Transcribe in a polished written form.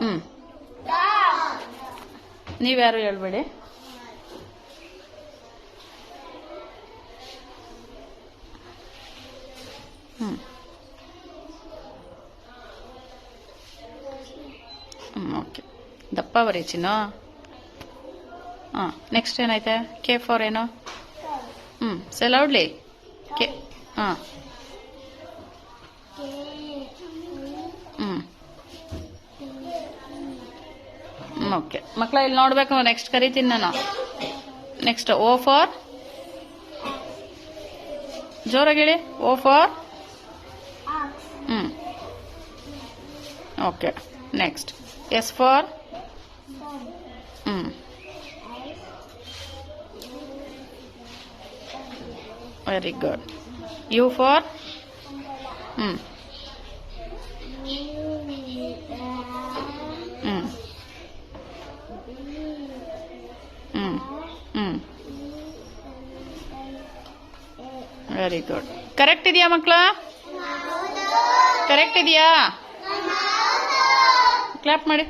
ಹ್ಞೂ ನೀವ್ಯಾರು ಹೇಳ್ಬೇಡಿ. ಹ್ಞೂ ಓಕೆ. ದಪ್ಪ ಬರೀ ಚಿನ್ನು. ಹಾಂ ನೆಕ್ಸ್ಟ್ ಏನೈತೆ? ಕೆ ಫಾರ್ ಏನು? ಸೆ ಲೌಡ್ಲಿ. ಕೆ. ಹಾಂ ಓಕೆ ಮಕ್ಕಳ ಇಲ್ಲಿ ನೋಡ್ಬೇಕು. ನೆಕ್ಸ್ಟ್ ಕರಿತೀನಿ ನಾನು. ನೆಕ್ಸ್ಟ್ ಓ ಫಾರ್, ಜೋರಾಗಿ ಹೇಳಿ. O for. Okay next S for. Very good. U for. ಹ್ಞೂ ವೆರಿ ಗುಡ್. ಕರೆಕ್ಟ್ ಇದೆಯಾ ಮಕ್ಕಳ? ಕರೆಕ್ಟ್ ಇದೆಯಾ? ಕ್ಲಾಪ್ ಮಾಡಿ.